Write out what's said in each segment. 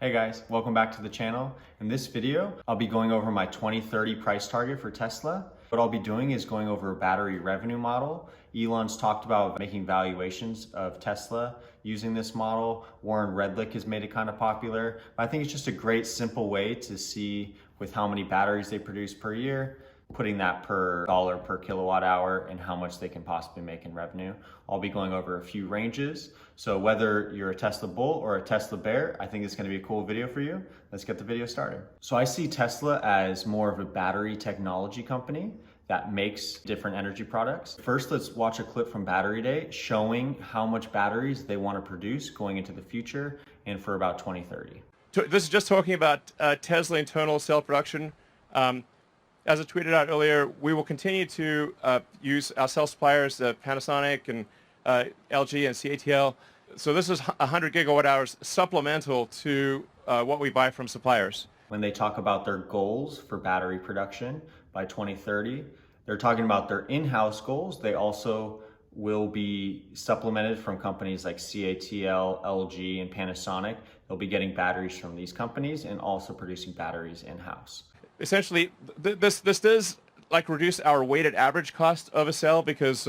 Hey guys, welcome back to the channel. In this video, I'll be going over my 2030 price target for Tesla. What I'll be doing is going over a battery revenue model. Elon's talked about making valuations of Tesla using this model. Warren Redlich has made it kind of popular. But I think it's just a great simple way to see with how many batteries they produce per year, putting that per dollar per kilowatt hour and how much they can possibly make in revenue. I'll be going over a few ranges. So whether you're a Tesla bull or a Tesla bear, I think it's gonna be a cool video for you. Let's get the video started. So I see Tesla as more of a battery technology company that makes different energy products. First, let's watch a clip from Battery Day showing how much batteries they want to produce going into the future and for about 2030. This is just talking about Tesla internal cell production. As I tweeted out earlier, we will continue to use our cell suppliers, Panasonic and LG and CATL. So this is 100 gigawatt hours supplemental to what we buy from suppliers. When they talk about their goals for battery production by 2030, they're talking about their in-house goals. They also will be supplemented from companies like CATL, LG, and Panasonic. They'll be getting batteries from these companies and also producing batteries in-house. Essentially, this does like reduce our weighted average cost of a cell because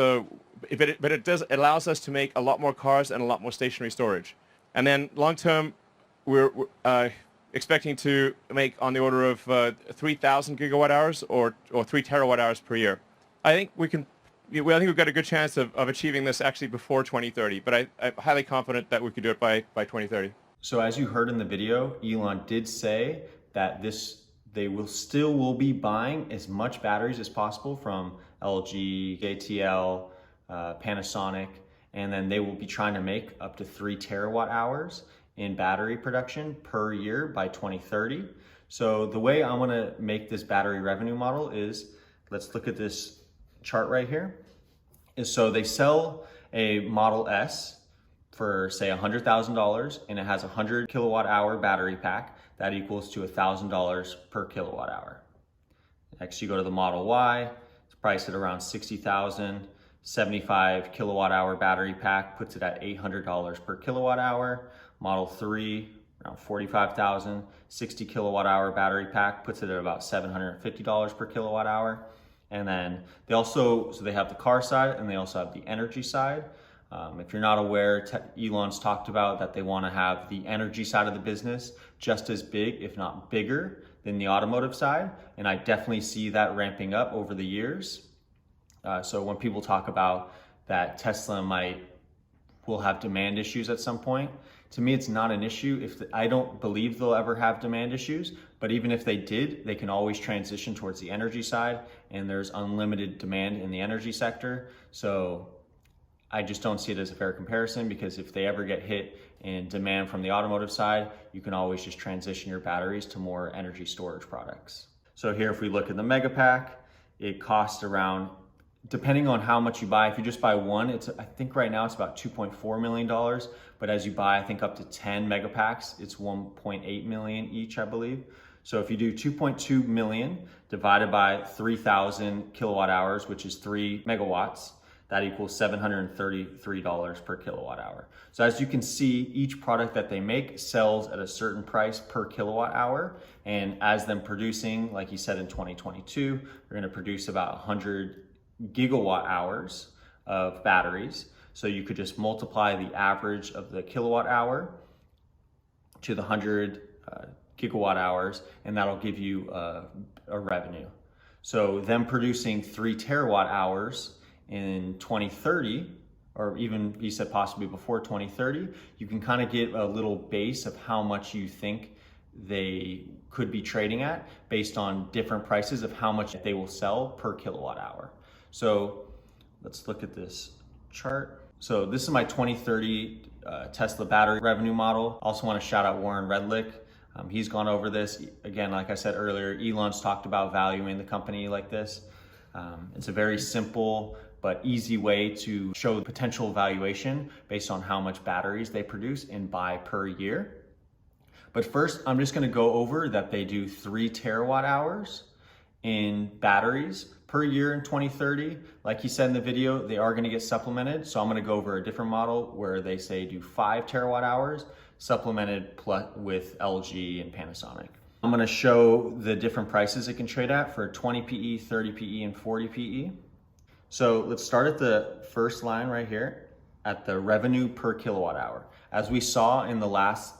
it allows us to make a lot more cars and a lot more stationary storage. And then long term, we're expecting to make on the order of 3,000 gigawatt hours or 3 terawatt hours per year. I think I think we've got a good chance of achieving this actually before 2030, but I'm highly confident that we could do it by 2030. So as you heard in the video, Elon did say that they will be buying as much batteries as possible from LG, ATL, Panasonic, and then they will be trying to make up to 3 terawatt hours in battery production per year by 2030. So the way I want to make this battery revenue model is, let's look at this chart right here. So they sell a Model S for say $100,000 and it has a 100 kilowatt hour battery pack. That equals to $1,000 per kilowatt hour. Next, you go to the Model Y, it's priced at around $60,000. 75 kilowatt hour battery pack puts it at $800 per kilowatt hour. Model 3, around $45,000. 60 kilowatt hour battery pack puts it at about $750 per kilowatt hour. And then they have the car side and they also have the energy side. If you're not aware, Elon's talked about that they want to have the energy side of the business just as big, if not bigger, than the automotive side. And I definitely see that ramping up over the years. So when people talk about that Tesla will have demand issues at some point, to me, it's not an issue. I don't believe they'll ever have demand issues, but even if they did, they can always transition towards the energy side, and there's unlimited demand in the energy sector. So I just don't see it as a fair comparison, because if they ever get hit in demand from the automotive side, you can always just transition your batteries to more energy storage products. So here, if we look at the mega pack, it costs around, depending on how much you buy, if you just buy one, I think right now it's about $2.4 million, but as you buy, I think up to 10 mega packs, it's 1.8 million each, I believe. So if you do 2.2 million divided by 3,000 kilowatt hours, which is 3 megawatts, that equals $733 per kilowatt hour. So as you can see, each product that they make sells at a certain price per kilowatt hour. And as them producing, like he said in 2022, they're gonna produce about 100 gigawatt hours of batteries. So you could just multiply the average of the kilowatt hour to the 100 gigawatt hours, and that'll give you a revenue. So them producing 3 terawatt hours in 2030, or even he said possibly before 2030, you can kind of get a little base of how much you think they could be trading at based on different prices of how much they will sell per kilowatt hour. So let's look at this chart. So this is my 2030 Tesla battery revenue model. Also want to shout out Warren Redlich. He's gone over this. Again, like I said earlier, Elon's talked about valuing the company like this. It's a very simple but easy way to show the potential valuation based on how much batteries they produce and buy per year. But first, I'm just gonna go over that they do 3 terawatt hours in batteries per year in 2030. Like he said in the video, they are gonna get supplemented. So I'm gonna go over a different model where they say do 5 terawatt hours. supplemented with LG and Panasonic. I'm gonna show the different prices it can trade at for 20 PE, 30 PE, and 40 PE. So let's start at the first line right here at the revenue per kilowatt hour. As we saw in the last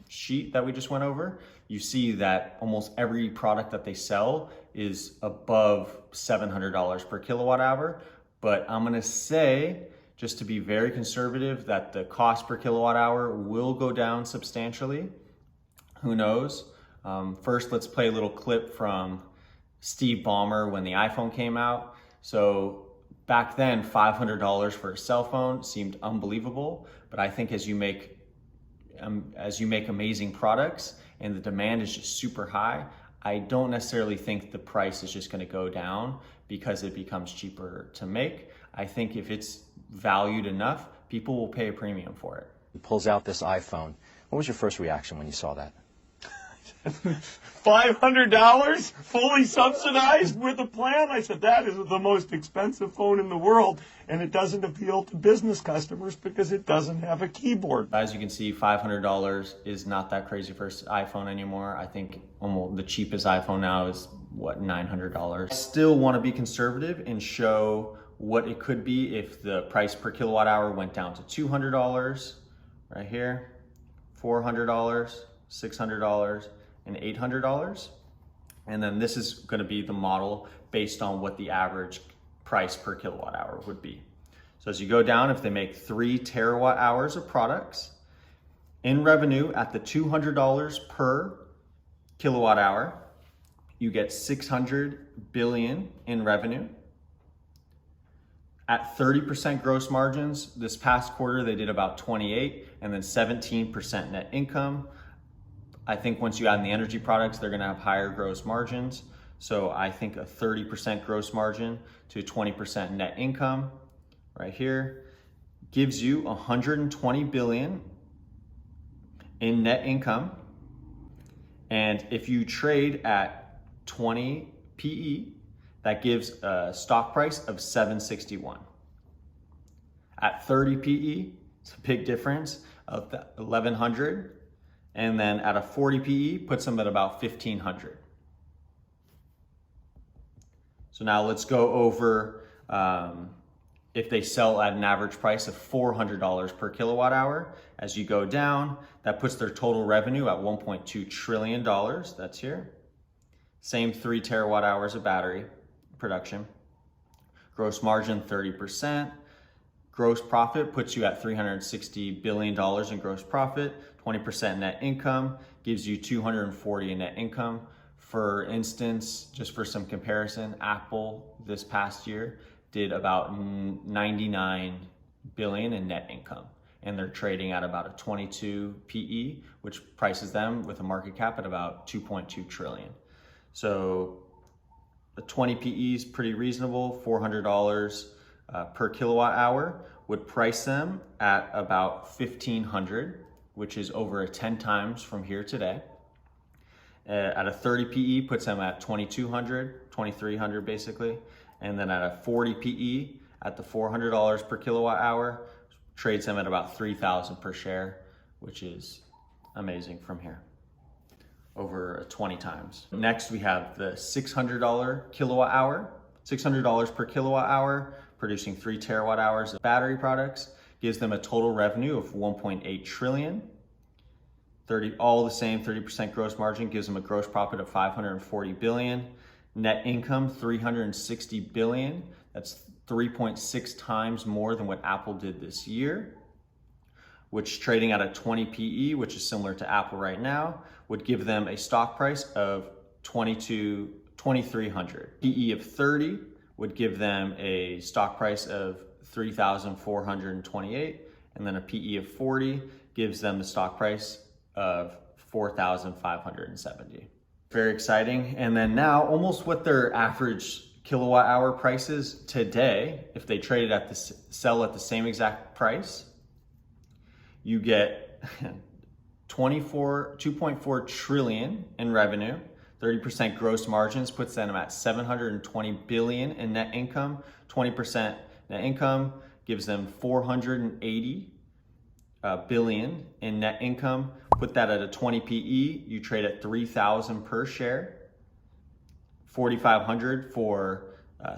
sheet that we just went over, you see that almost every product that they sell is above $700 per kilowatt hour. But I'm gonna say, just to be very conservative, that the cost per kilowatt hour will go down substantially. Who knows? First, let's play a little clip from Steve Ballmer when the iPhone came out. So back then, $500 for a cell phone seemed unbelievable. But I think as you make amazing products and the demand is just super high, I don't necessarily think the price is just gonna go down because it becomes cheaper to make. I think if it's valued enough, people will pay a premium for it. He pulls out this iPhone. What was your first reaction when you saw that? $500 fully subsidized with a plan? I said, that is the most expensive phone in the world, and it doesn't appeal to business customers because it doesn't have a keyboard. As you can see, $500 is not that crazy for an iPhone anymore. I think almost the cheapest iPhone now is, what, $900. I still want to be conservative and show what it could be if the price per kilowatt hour went down to $200 right here, $400, $600, and $800. And then this is going to be the model based on what the average price per kilowatt hour would be. So as you go down, if they make 3 terawatt hours of products in revenue at the $200 per kilowatt hour, you get 600 billion in revenue. At 30% gross margins, this past quarter they did about 28, and then 17% net income. I think once you add in the energy products, they're gonna have higher gross margins. So I think a 30% gross margin to 20% net income right here gives you 120 billion in net income. And if you trade at 20 PE, that gives a stock price of 761. At 30 PE, it's a big difference of 1100. And then at a 40 PE, puts them at about 1500. So now let's go over if they sell at an average price of $400 per kilowatt hour. As you go down, that puts their total revenue at $1.2 trillion. That's here. Same 3 terawatt hours of battery production. Gross margin 30%. Gross profit puts you at $360 billion in gross profit. 20% net income gives you 240 in net income. For instance, just for some comparison, Apple this past year did about 99 billion in net income, and they're trading at about a 22 PE, which prices them with a market cap at about 2.2 trillion. So the 20 PE is pretty reasonable. $400 per kilowatt hour would price them at about 1500, which is over 10 times from here today. At a 30 PE puts them at 2200, 2300 basically. And then at a 40 PE at the $400 per kilowatt hour, trades them at about 3,000 per share, which is amazing from here, over 20 times. Next, we have the $600 kilowatt hour, $600 per kilowatt hour, producing 3 terawatt hours of battery products, gives them a total revenue of 1.8 trillion. All the same, 30% gross margin gives them a gross profit of 540 billion. Net income, 360 billion. That's 3.6 times more than what Apple did this year, which trading at a 20 PE, which is similar to Apple right now, would give them a stock price of 2,300. PE of 30 would give them a stock price of 3,428, and then a PE of 40 gives them the stock price of 4,570. Very exciting. And then now, almost what their average kilowatt hour price is today, if they traded at the sell at the same exact price, you get 2.4 trillion in revenue. 30% gross margins puts them at 720 billion in net income. 20% net income gives them 480 billion in net income. Put that at a 20 PE, you trade at 3,000 per share, 4,500 for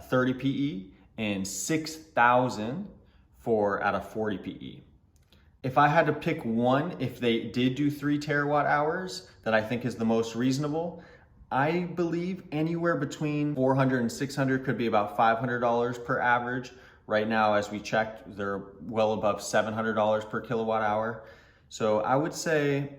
30 PE, and 6,000 for at a 40 PE. If I had to pick one, if they did do 3 terawatt hours, that I think is the most reasonable, I believe anywhere between 400 and 600 could be about $500 per average. Right now, as we checked, they're well above $700 per kilowatt hour. So I would say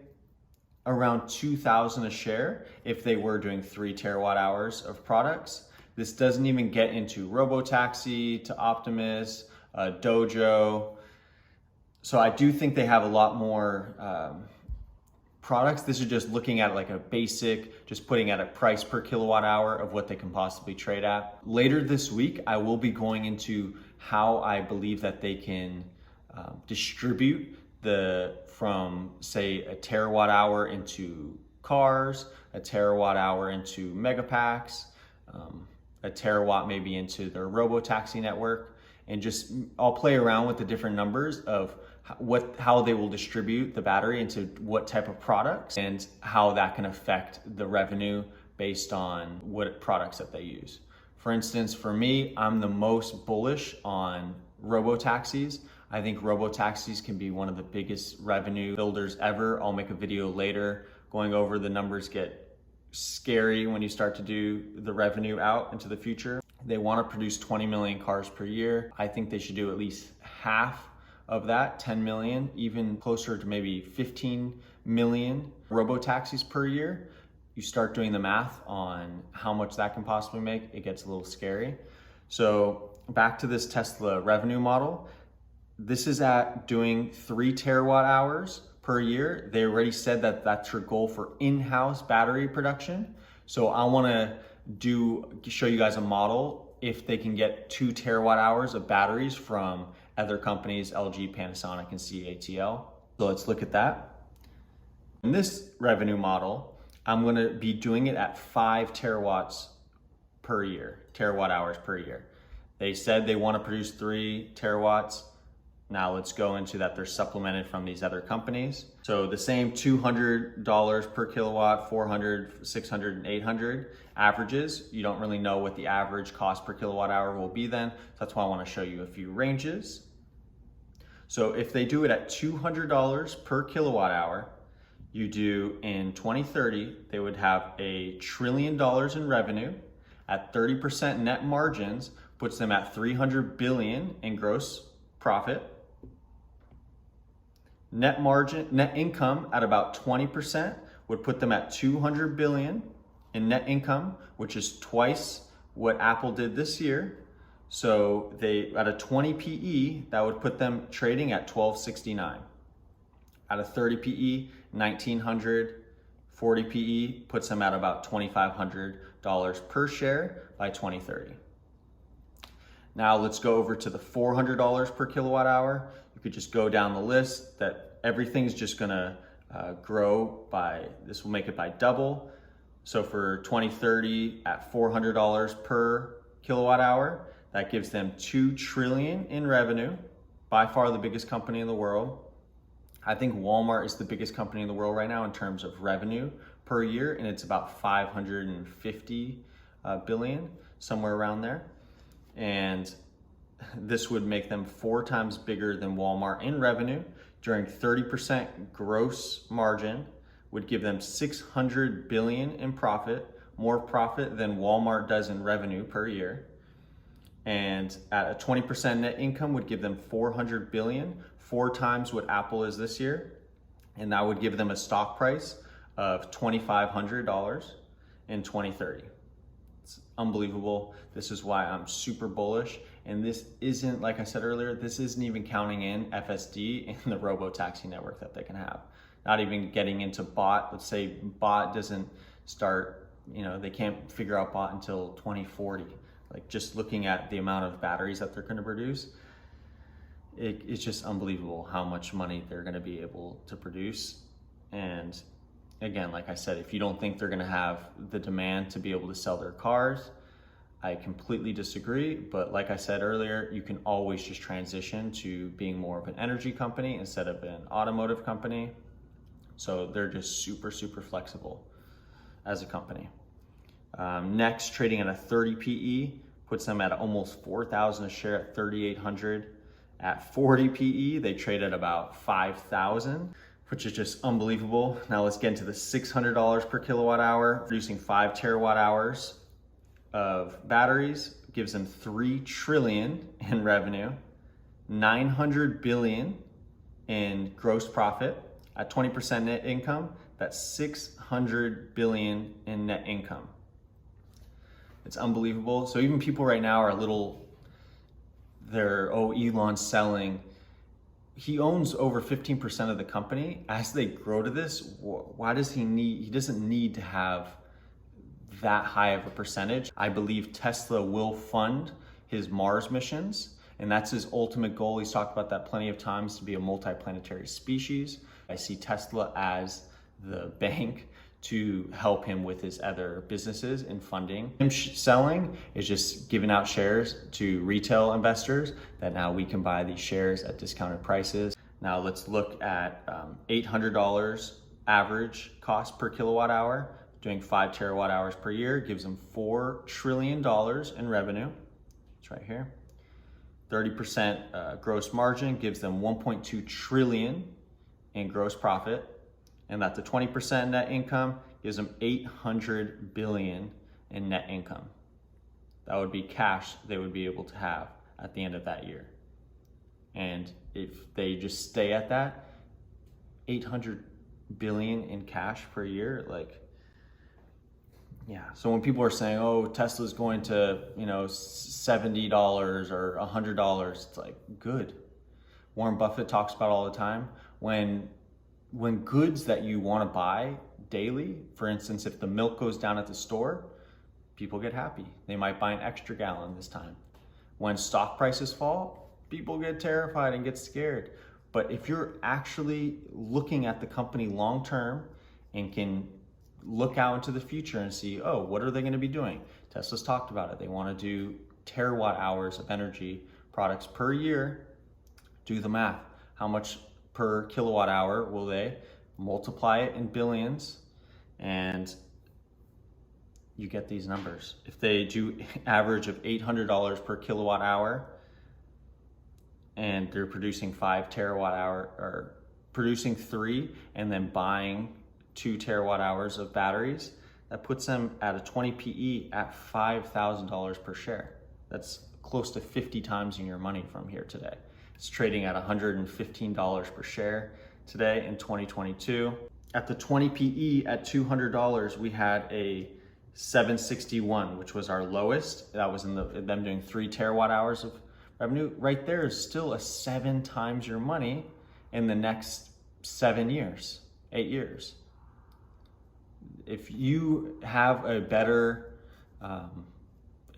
around 2,000 a share if they were doing 3 terawatt hours of products. This doesn't even get into Robotaxi, to Optimus, Dojo. So I do think they have a lot more products. This is just looking at like a basic, just putting at a price per kilowatt hour of what they can possibly trade at. Later this week, I will be going into how I believe that they can distribute from say a terawatt hour into cars, a terawatt hour into megapacks, a terawatt maybe into their Robotaxi network, and just I'll play around with the different numbers of how they will distribute the battery into what type of products and how that can affect the revenue based on what products that they use. For instance, for me, I'm the most bullish on Robotaxis. I think Robotaxis can be one of the biggest revenue builders ever. I'll make a video later going over the numbers get scary when you start to do the revenue out into the future. They want to produce 20 million cars per year. I think they should do at least half of that, 10 million, even closer to maybe 15 million Robotaxis per year. You start doing the math on how much that can possibly make, it gets a little scary. So back to this Tesla revenue model. This is at doing 3 terawatt hours per year. They already said that that's your goal for in-house battery production. So I want to show you guys a model if they can get 2 terawatt hours of batteries from other companies, LG, Panasonic, and CATL. So let's look at that. In this revenue model, I'm gonna be doing it at 5 terawatts per year, terawatt hours per year. They said they wanna produce 3 terawatts. Now let's go into that they're supplemented from these other companies. So the same $200 per kilowatt, 400, 600, and 800 averages. You don't really know what the average cost per kilowatt hour will be then. So that's why I wanna show you a few ranges. So if they do it at $200 per kilowatt hour, you do in 2030, they would have $1 trillion in revenue at 30% net margins, puts them at 300 billion in gross profit. Net income at about 20% would put them at 200 billion in net income, which is twice what Apple did this year. So they, at a 20 PE, that would put them trading at 1269. At a 30 PE, 1900, 40 PE puts them at about $2,500 per share by 2030. Now let's go over to the $400 per kilowatt hour. You could just go down the list that everything's just gonna grow by, this will make it by double. So for 2030 at $400 per kilowatt hour, that gives them 2 trillion in revenue, by far the biggest company in the world. I think Walmart is the biggest company in the world right now in terms of revenue per year, and it's about 550 billion, somewhere around there. And this would make them 4 times bigger than Walmart in revenue. During 30% gross margin would give them 600 billion in profit, more profit than Walmart does in revenue per year. And at a 20% net income would give them 400 billion, 4 times what Apple is this year. And that would give them a stock price of $2,500 in 2030. It's unbelievable. This is why I'm super bullish. And this isn't, like I said earlier, this isn't even counting in FSD in the Robotaxi network that they can have. Not even getting into bot. Let's say bot doesn't start, they can't figure out bot until 2040. Like just looking at the amount of batteries that they're gonna produce, it's just unbelievable how much money they're gonna be able to produce. And again, like I said, if you don't think they're gonna have the demand to be able to sell their cars, I completely disagree, but like I said earlier, you can always just transition to being more of an energy company instead of an automotive company. So they're just super, super flexible as a company. Next, trading at a 30 PE puts them at almost 4,000 a share at 3,800. At 40 PE, they trade at about 5,000, which is just unbelievable. Now let's get into the $600 per kilowatt hour, producing 5 terawatt hours of batteries, gives them 3 trillion in revenue, 900 billion in gross profit. At 20% net income, that's 600 billion in net income. It's unbelievable. So even people right now are Elon's selling. He owns over 15% of the company. As they grow to this, why does he doesn't need to have that high of a percentage. I believe Tesla will fund his Mars missions, and that's his ultimate goal. He's talked about that plenty of times, to be a multi-planetary species. I see Tesla as the bank to help him with his other businesses and funding. Him selling is just giving out shares to retail investors that now we can buy these shares at discounted prices. Now let's look at $800 average cost per kilowatt hour. Doing 5 terawatt hours per year gives them $4 trillion in revenue. It's right here. 30% gross margin gives them 1.2 trillion in gross profit. And that the 20% net income gives them 800 billion in net income. That would be cash they would be able to have at the end of that year. And if they just stay at that, 800 billion in cash per year, like, yeah. So when people are saying, oh, Tesla's going to, $70 or $100, it's like, good. Warren Buffett talks about all the time, when goods that you want to buy daily, for instance, if the milk goes down at the store, people get happy. They might buy an extra gallon this time. When stock prices fall, people get terrified and get scared. But if you're actually looking at the company long term and can look out into the future and see, oh, what are they going to be doing? Tesla's talked about it. They want to do terawatt hours of energy products per year. Do the math. How much per kilowatt hour will they multiply it in billions? And you get these numbers. If they do average of $800 per kilowatt hour and they're producing 5 terawatt hour, or producing 3 and then buying 2 terawatt hours of batteries, that puts them at a 20 PE at $5,000 per share. That's close to 50 times in your money from here today. It's trading at $115 per share today in 2022. At the 20 PE at $200, we had a 761, which was our lowest. That was in them doing 3 terawatt hours of revenue. Right there is still a 7 times your money in the next 7 years, 8 years. If you have a better,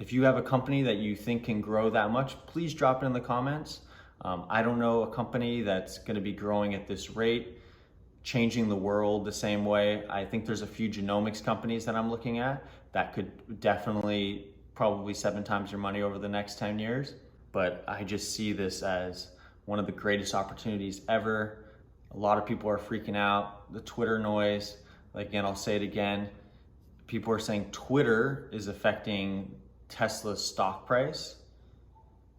if you have a company that you think can grow that much, please drop it in the comments. I don't know a company that's going to be growing at this rate, changing the world the same way. I think there's a few genomics companies that I'm looking at that could definitely, probably 7 times your money over the next 10 years. But I just see this as one of the greatest opportunities ever. A lot of people are freaking out. The Twitter noise. Like, again, I'll say it again. People are saying Twitter is affecting Tesla's stock price.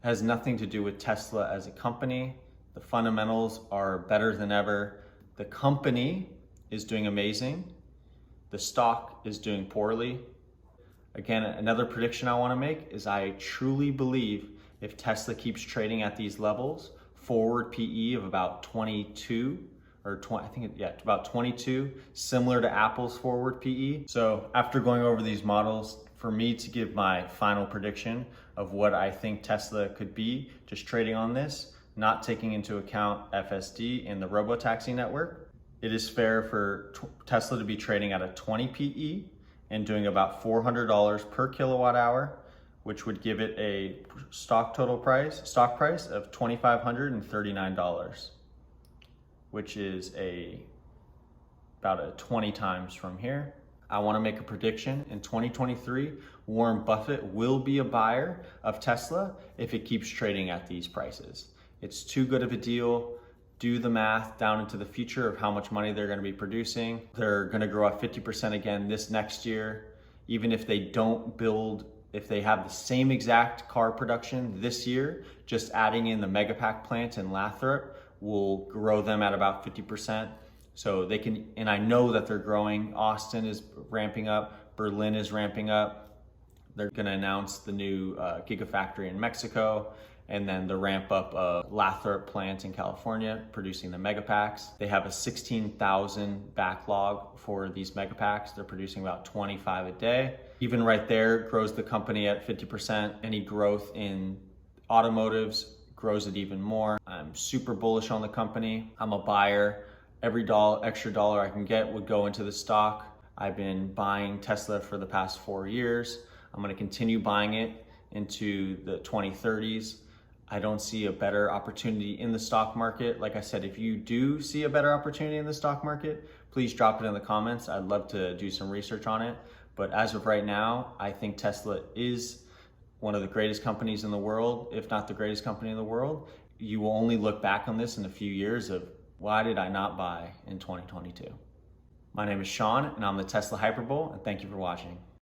It has nothing to do with Tesla as a company. The fundamentals are better than ever. The company is doing amazing. The stock is doing poorly. Again, another prediction I want to make is I truly believe if Tesla keeps trading at these levels, forward PE of about 22, or 20, I think, yeah, about 22, similar to Apple's forward PE. So after going over these models, for me to give my final prediction of what I think Tesla could be, just trading on this, not taking into account FSD and the robotaxi network, it is fair for Tesla to be trading at a 20 PE and doing about $400 per kilowatt hour, which would give it a stock price of $2,539. Which is about a 20 times from here. I want to make a prediction. In 2023, Warren Buffett will be a buyer of Tesla if it keeps trading at these prices. It's too good of a deal. Do the math down into the future of how much money they're going to be producing. They're going to grow at 50% again this next year. Even if they don't build, if they have the same exact car production this year, just adding in the Megapack plant in Lathrop will grow them at about 50%. So they can, and I know that they're growing. Austin is ramping up, Berlin is ramping up. They're going to announce the new Gigafactory in Mexico, and then the ramp up of Lathrop plant in California producing the Megapacks. They have a 16,000 backlog for these Megapacks. They're producing about 25 a day. Even right there grows the company at 50%. Any growth in automotives grows it even more. I'm super bullish on the company. I'm a buyer. Every extra dollar I can get would go into the stock. I've been buying Tesla for the past 4 years. I'm gonna continue buying it into the 2030s. I don't see a better opportunity in the stock market. Like I said, if you do see a better opportunity in the stock market, please drop it in the comments. I'd love to do some research on it. But as of right now, I think Tesla is one of the greatest companies in the world, if not the greatest company in the world. You will only look back on this in a few years of, why did I not buy in 2022? My name is Sean, and I'm the Tesla Hyperbull, and thank you for watching.